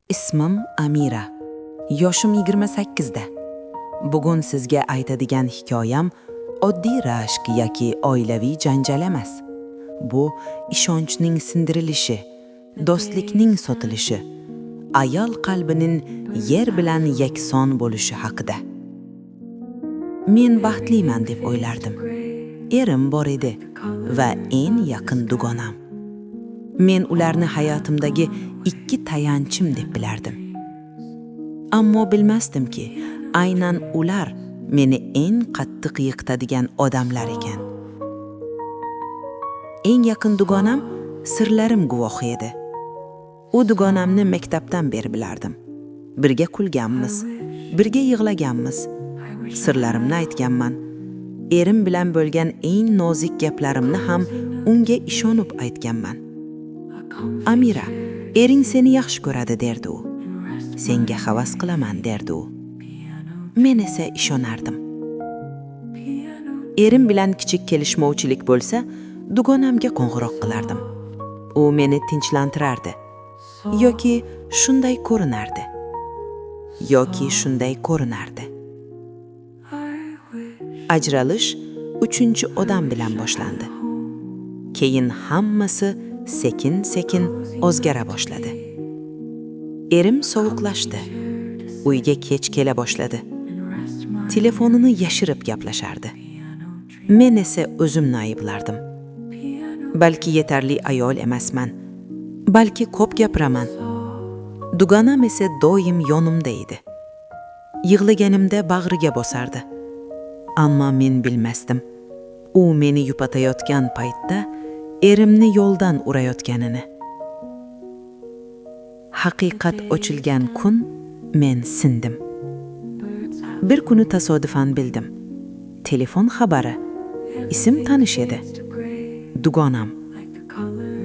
Ismim Amira. Yoshim 28 da. Bugun sizga aytadigan hikoyam oddiy rashk yoki oilaviy janjal emas. Bu ishonchning sindirilishi, do'stlikning sotilishi, ayol qalbining yer bilan yakson bo'lishi haqida. Men baxtliman deb o'ylardim. Erim bor edi va eng yaqin dugonam. Men ularni hayotimdagi ikki tayanchim deb bilardim. Ammo bilmasdimki, aynan ular meni eng qattiq yiqitadigan odamlar ekan. Eng yaqin dugonam sirlarim guvohi edi. U dugonamni maktabdan beri bilardim. Birga kulganmiz, birga yig'laganmiz. Sirlarimni aytganman. Erim bilan bo'lgan eng nozik gaplarimni ham unga ishonib aytganman. Amira, ering seni yaxshi ko'radi derdi u. Senga havas qilaman derdi u. Men esa ishonardim. Erim bilan kichik kelishmovchilik bo'lsa, dugonamga qo'ng'iroq qilardim. U meni tinchlantirardi. Yoki shunday ko'rinardi. Ajralish 3-odam bilan boshlandi. Keyin hammasi sekin-sekin o'zgara boshladi. Erim sovuqlashdi. Uyga kech kela boshladi. Telefonini yashirib gaplashardi. Men esa o'zimni ayblardim. Balki yetarli ayol emasman. Balki ko'p gapiraman. Dugonam esa doim yonimda edi. Yig'laganimda bag'riga bosardi. Ammo men bilmasdim. U meni yupatayotgan paytda erimni yo'ldan urayotganini. Haqiqat ochilgan kun men sindim. Bir kuni tasodifan bildim. Telefon xabari. Ism tanish edi. Dugonam.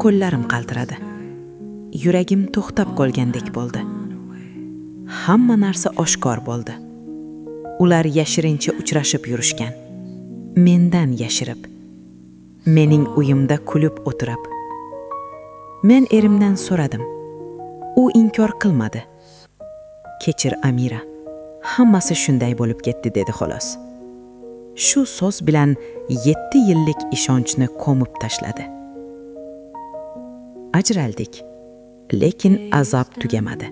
Qo'llarim qaltiradi. Yuragim to'xtab qolgandek bo'ldi. Hamma narsa oshkor bo'ldi. Ular yashirincha uchrashib yurishgan. Mendan yashirib. Mening uyimda kulib o'tirib. Men erimdan so'radim. U inkor qilmadi. Kechir Amira. Hammasi shunday bo'lib ketdi dedi xolos. Shu so'z bilan 7 yillik ishonchni ko'mib tashladi. Ajraldik. Lekin azob tugamadi.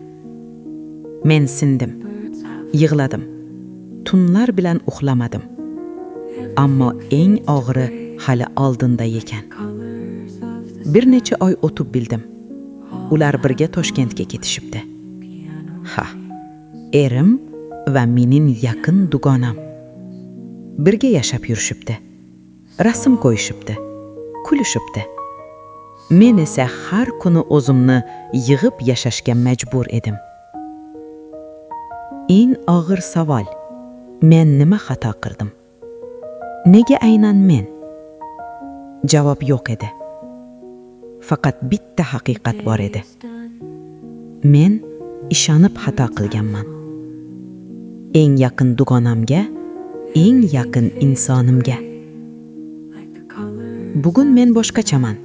Men sindim. Yig'ladim. Tunlar bilan uxlamadim. Ammo eng og'iri hali oldinda ekan. Bir necha oy o'tib bildim. Ular birga Toshkentga ketishibdi. Erim va mening yaqin dugonam birga yashab yurishibdi. Rasm qo'yishibdi, kulishibdi. Men esa har kuni o'zimni yig'ib yashashga majbur edim. Eng og'ir savol: men nima xato qildim? Nega aynan men? Javob yo'q edi. Faqat bitta haqiqat bor edi. Men ishonib xato qilganman. Eng yaqin dugonamga, eng yaqin insonimga. Bugun men boshqachaman.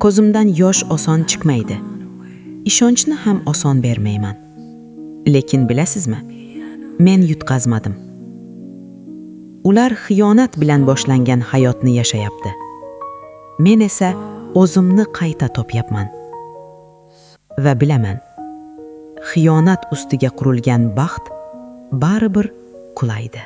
Ko'zimdan yosh oson chiqmaydi. Ishonchni ham oson bermayman. Lekin bilasizmi? Men yutqazmadim. Ular xiyonat bilan boshlangan hayotni yashayapti. Men esa o'zimni qayta topyapman. Va bilaman, xiyonat ustiga qurilgan baxt baribir qulaydi.